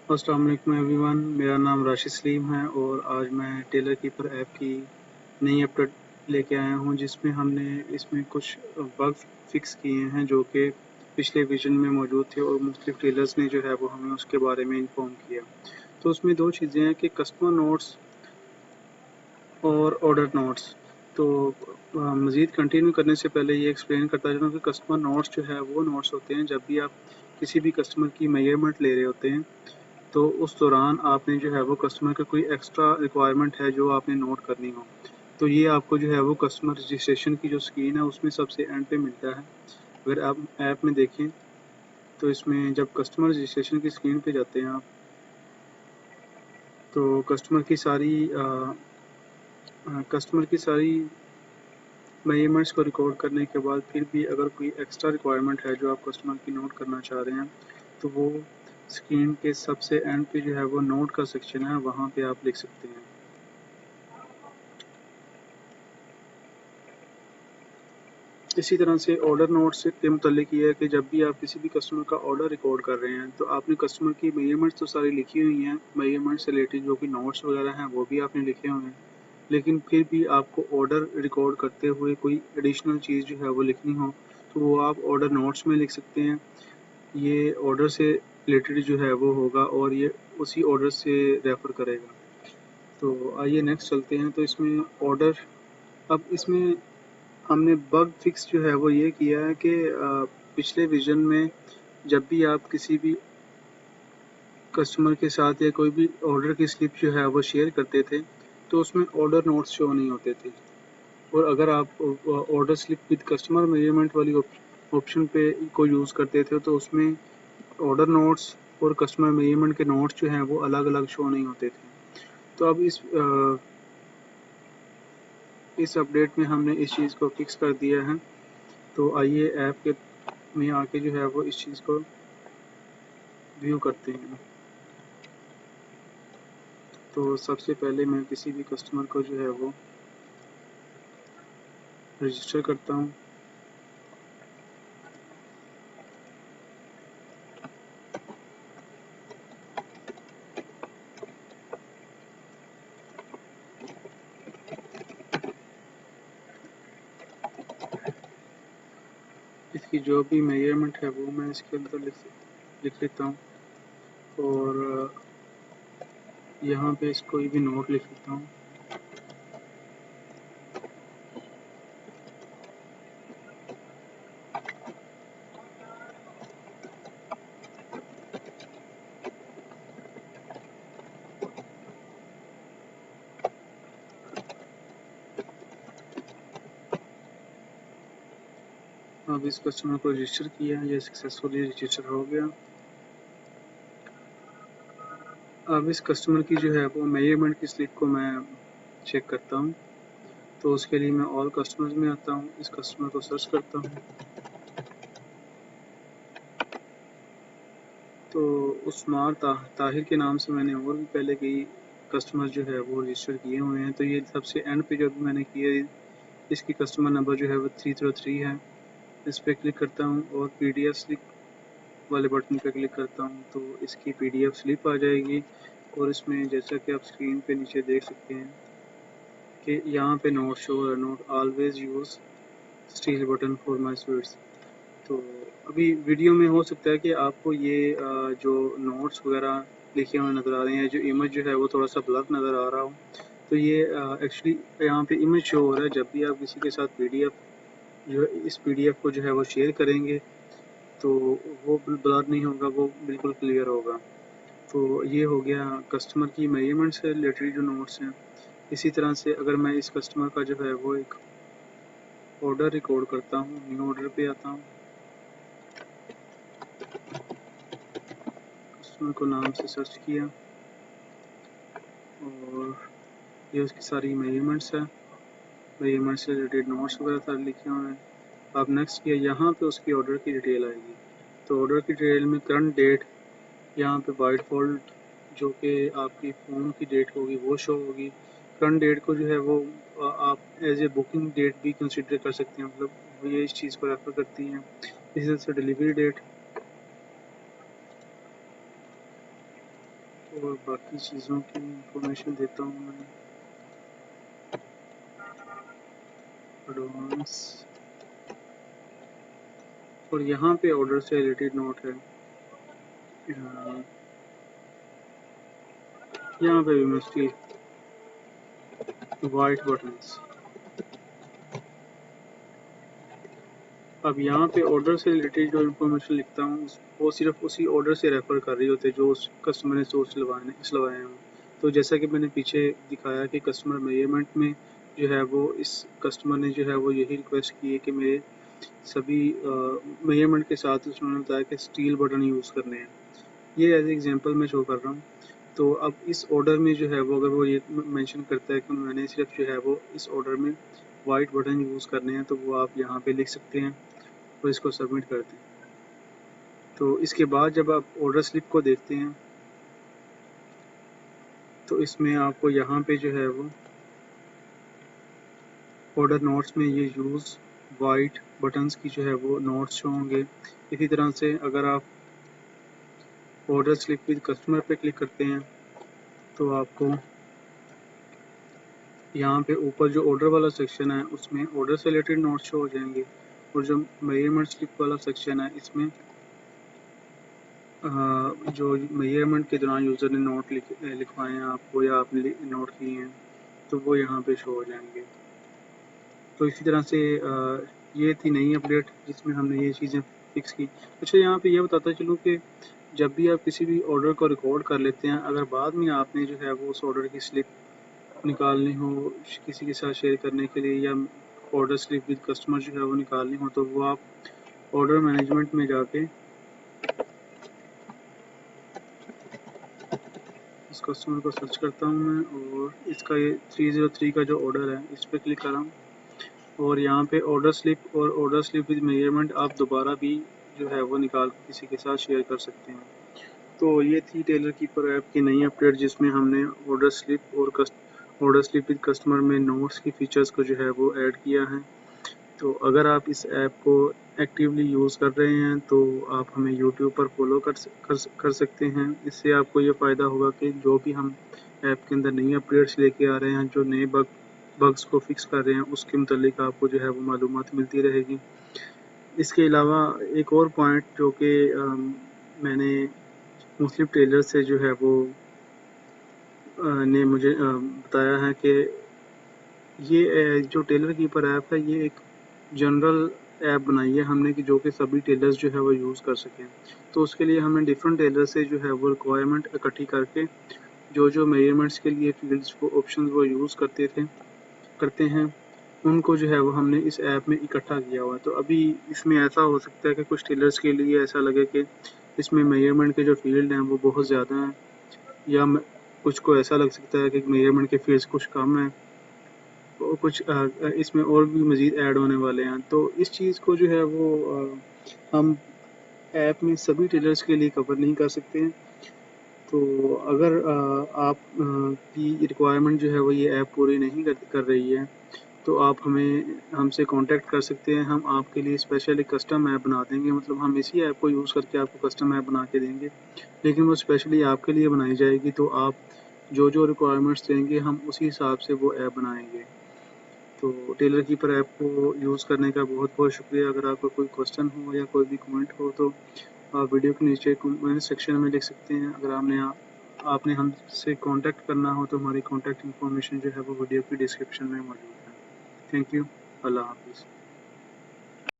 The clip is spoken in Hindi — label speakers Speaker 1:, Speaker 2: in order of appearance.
Speaker 1: अस्सलाम वालेकुम एवरीवन, मेरा नाम राशिद सलीम है और आज मैं टेलर कीपर ऐप की नई अपडेट लेके आया हूं, जिसमें हमने इसमें कुछ बग फिक्स किए हैं जो कि पिछले वर्जन में मौजूद थे और मुख्तलिफ टेलर्स ने जो है वो हमें उसके बारे में इन्फॉर्म किया। तो उसमें दो चीज़ें हैं कि कस्टमर नोट्स और ऑर्डर नोट्स। तो मज़ीद कंटिन्यू करने से पहले ये एक्सप्लेन करता चलूँ कि कस्टमर नोट्स जो है वो नोट्स होते हैं जब भी आप किसी भी कस्टमर की मेजरमेंट ले रहे होते हैं, तो उस दौरान आपने जो है वो कस्टमर का कोई एक्स्ट्रा रिक्वायरमेंट है जो आपने नोट करनी हो, तो ये आपको जो है वो कस्टमर रजिस्ट्रेशन की जो स्क्रीन है उसमें सबसे एंड पे मिलता है। अगर आप ऐप में देखें तो इसमें जब कस्टमर रजिस्ट्रेशन की स्क्रीन पे जाते हैं आप, तो कस्टमर की सारी मेजरमेंट्स को रिकॉर्ड करने के बाद फिर भी अगर कोई एक्स्ट्रा रिक्वायरमेंट है जो आप कस्टमर की नोट करना चाह रहे हैं, तो वो स्क्रीन के सबसे एंड पे जो है वो नोट का सेक्शन है, वहाँ पे आप लिख सकते हैं। इसी तरह से ऑर्डर नोट से के मुतालिक ये है कि जब भी आप किसी भी कस्टमर का ऑर्डर रिकॉर्ड कर रहे हैं, तो आपने कस्टमर की मेजरमेंट्स तो सारी लिखी हुई हैं, मेजरमेंट से रिलेटेड जो कि नोट्स वगैरह हैं वो भी आपने लिखे हुए हैं, लेकिन फिर भी आपको ऑर्डर रिकॉर्ड करते हुए कोई एडिशनल चीज़ जो है वो लिखनी हो, तो वो आप ऑर्डर नोट्स में लिख सकते हैं। ये ऑर्डर से रिलेटेड जो है वो होगा और ये उसी ऑर्डर से रेफ़र करेगा। तो आइए नेक्स्ट चलते हैं। तो इसमें ऑर्डर, अब इसमें हमने बग फिक्स जो है वो ये किया है कि पिछले वर्जन में जब भी आप किसी भी कस्टमर के साथ या कोई भी ऑर्डर की स्लिप जो है वो शेयर करते थे, तो उसमें ऑर्डर नोट्स शो नहीं होते थे। और अगर आप order slip with customer measurement वाली ऑप्शन पे को यूज़ करते थे, तो उसमें ऑर्डर नोट्स और कस्टमर मेजरमेंट के नोट्स जो हैं वो अलग अलग शो नहीं होते थे। तो अब इस अपडेट में हमने इस चीज़ को फिक्स कर दिया है। तो आइए ऐप के में आके जो है वो इस चीज़ को व्यू करते हैं। तो सबसे पहले मैं किसी भी कस्टमर को जो है वो रजिस्टर करता हूँ। इसकी जो भी मेजरमेंट है वो मैं इसके अंदर लिख लेता हूँ और यहाँ पे इसको भी नोट लिख लेता हूँ। अब इस कस्टमर को रजिस्टर किया, ये सक्सेसफुली रजिस्टर हो गया। अब इस कस्टमर की जो है वो मेजरमेंट की स्लिप को मैं चेक करता हूँ। तो उसके लिए मैं ऑल कस्टमर्स में आता हूँ, इस कस्टमर को सर्च करता हूँ। तो उस्मार ताहिर के नाम से मैंने और भी पहले कई कस्टमर जो है वो रजिस्टर किए हुए हैं। तो ये सबसे एंड पे जो भी मैंने किया, इसकी कस्टमर नंबर जो है वो 303 है। इस पर क्लिक करता हूँ और PDF स्लिप वाले बटन पर क्लिक करता हूँ, तो इसकी PDF स्लिप आ जाएगी। और इसमें जैसा कि आप स्क्रीन पे नीचे देख सकते हैं कि यहाँ पे नोट शो है, note always use steel button for my sweets. तो अभी वीडियो में हो सकता है कि आपको ये जो नोट्स वगैरह लिखे हुए नज़र आ रहे हैं, जो इमेज जो है वो थोड़ा सा ब्लर नज़र आ रहा हो। तो ये एक्चुअली यहाँ पे इमेज शो हो रहा है। जब भी आप किसी के साथ PDF जो इस PDF को जो है वो शेयर करेंगे, तो वो ब्लर नहीं होगा, वो बिल्कुल क्लियर होगा। तो ये हो गया कस्टमर की मेजरमेंट से रिलेटेड जो नोट्स हैं। इसी तरह से अगर मैं इस कस्टमर का जो है वो एक ऑर्डर रिकॉर्ड करता हूँ, न्यू ऑर्डर पे आता हूँ, कस्टमर को नाम से सर्च किया और ये उसकी सारी मेजरमेंट्स है, मेजरमेंट से रिलेटेड नोट्स वगैरह सारे लिखे हुए हैं। अब नेक्स्ट किया, यहाँ पे उसकी ऑर्डर की डिटेल आएगी। तो ऑर्डर की डिटेल में करंट डेट यहाँ पे बाय डिफ़ॉल्ट जो कि आपकी फ़ोन की डेट होगी वो शो होगी। करंट डेट को जो है वो आप एज ए बुकिंग डेट भी कंसिडर कर सकते हैं, मतलब वो ये इस चीज़ को रेफ़र करती हैं। इसी तरह से डिलीवरी डेट, और बाकी चीज़ों की इंफॉर्मेशन देता हूँ मैं। एडवांस, और यहाँ पे ऑर्डर से रिलेटेड नोट है। यहाँ पे भी मस्टली वाइट बटन्स। अब यहाँ पे ऑर्डर से रिलेटेड जो इन्फॉर्मेशन लिखता हूँ वो सिर्फ उसी ऑर्डर से रेफर कर रही होती है जो उस कस्टमर ने सोर्स सिलवाए हैं। तो जैसा कि मैंने पीछे दिखाया कि कस्टमर मेजरमेंट में जो है वो इस कस्टमर ने जो है वो यही रिक्वेस्ट की है कि मेरे सभी मेजरमेंट के साथ उसने बताया कि स्टील बटन यूज़ करने हैं। ये एज एग्जांपल मैं शो कर रहा हूँ। तो अब इस ऑर्डर में जो है वो अगर वो ये मेंशन करता है कि मैंने सिर्फ जो है वो इस ऑर्डर में वाइट बटन यूज़ करने हैं, तो वो आप यहाँ पे लिख सकते हैं और इसको सबमिट कर दें। तो इसके बाद जब आप ऑर्डर स्लिप को देखते हैं तो इसमें आपको यहाँ पे जो है वो ऑर्डर नोट्स में ये यूज़ वाइट बटन्स की जो है वो नोट्स शो होंगे। इसी तरह से अगर आप ऑर्डर स्लिप विद कस्टमर पे क्लिक करते हैं तो आपको यहाँ पे ऊपर जो ऑर्डर वाला सेक्शन है उसमें ऑर्डर से रिलेटेड नोट्स शो हो जाएंगे, और जो मेजरमेंट स्लिप वाला सेक्शन है इसमें जो मेजरमेंट के दौरान यूज़र ने नोट लिखवाए हैं आपको या आपने नोट किए हैं तो वो यहाँ पे शो हो जाएंगे। तो इसी तरह से ये थी नई अपडेट जिसमें हमने ये चीज़ें फिक्स की। अच्छा, यहाँ पे ये बताता चलूँ कि जब भी आप किसी भी ऑर्डर को रिकॉर्ड कर लेते हैं, अगर बाद में आपने जो है वो उस ऑर्डर की स्लिप निकालनी हो किसी के साथ शेयर करने के लिए, या ऑर्डर स्लिप विद कस्टमर जो है वो निकालनी हो, तो वो आप ऑर्डर मैनेजमेंट में जाके इस कस्टमर को सर्च करता हूँ मैं, और इसका ये 303 का जो ऑर्डर है इस पर क्लिक कर रहा हूँ, और यहाँ पे ऑर्डर स्लिप और ऑर्डर स्लिप विद मेजरमेंट आप दोबारा भी जो है वो निकाल के किसी के साथ शेयर कर सकते हैं। तो ये थी टेलर कीपर ऐप की नई अपडेट जिसमें हमने ऑर्डर स्लिप और ऑर्डर स्लिप विद कस्टमर में नोट्स की फीचर्स को जो है वो ऐड किया है। तो अगर आप इस ऐप को एक्टिवली यूज़ कर रहे हैं तो आप हमें यूट्यूब पर फॉलो कर सकते हैं। इससे आपको ये फ़ायदा होगा कि जो भी हम ऐप के अंदर नई अपडेट्स लेके आ रहे हैं, जो नए बग्स को फिक्स कर रहे हैं, उसके मुतालिक आपको जो है वो मालूमात मिलती रहेगी। इसके अलावा एक और पॉइंट जो कि मैंने मुस्लिम टेलर से जो है वो ने मुझे बताया है कि ये जो टेलर कीपर ऐप है ये एक जनरल ऐप बनाई है हमने कि जो कि सभी टेलर्स जो है वो यूज़ कर सकें। तो उसके लिए हमने डिफरेंट टेलर से जो है वो रिक्वायरमेंट इकट्ठी करके जो जो मेजरमेंट्स के लिए फील्ड्स वो ऑप्शन वो यूज़ करते हैं, उनको जो है वो हमने इस ऐप में इकट्ठा किया हुआ है। तो अभी इसमें ऐसा हो सकता है कि कुछ टेलर्स के लिए ऐसा लगे कि इसमें मेजरमेंट के जो फील्ड हैं वो बहुत ज़्यादा हैं, या कुछ को ऐसा लग सकता है कि मेजरमेंट के फील्ड्स कुछ कम हैं, तो कुछ इसमें और भी मज़ीद ऐड होने वाले हैं। तो इस चीज़ को जो है वो हम ऐप में सभी टेलर्स के लिए कवर नहीं कर सकते हैं। तो अगर आप की रिक्वायरमेंट जो है वो ये ऐप पूरी नहीं कर रही है तो आप हमसे कांटेक्ट कर सकते हैं। हम आपके लिए स्पेशल एक कस्टम ऐप बना देंगे, मतलब हम इसी ऐप को यूज़ करके आपको कस्टम ऐप बना के देंगे, लेकिन वो स्पेशली आपके लिए बनाई जाएगी। तो आप जो जो रिक्वायरमेंट्स देंगे हम उसी हिसाब से वो ऐप बनाएंगे। तो टेलर कीपर ऐप को यूज़ करने का बहुत बहुत शुक्रिया। अगर आपका कोई क्वेश्चन हो या कोई भी कमेंट हो तो आप वीडियो के नीचे कमेंट सेक्शन में लिख सकते हैं। अगर आपने हमसे कांटेक्ट करना हो तो हमारी कांटेक्ट इन्फॉर्मेशन जो है वो वीडियो की डिस्क्रिप्शन में मौजूद है। Thank you. अल्लाह हाफिज़।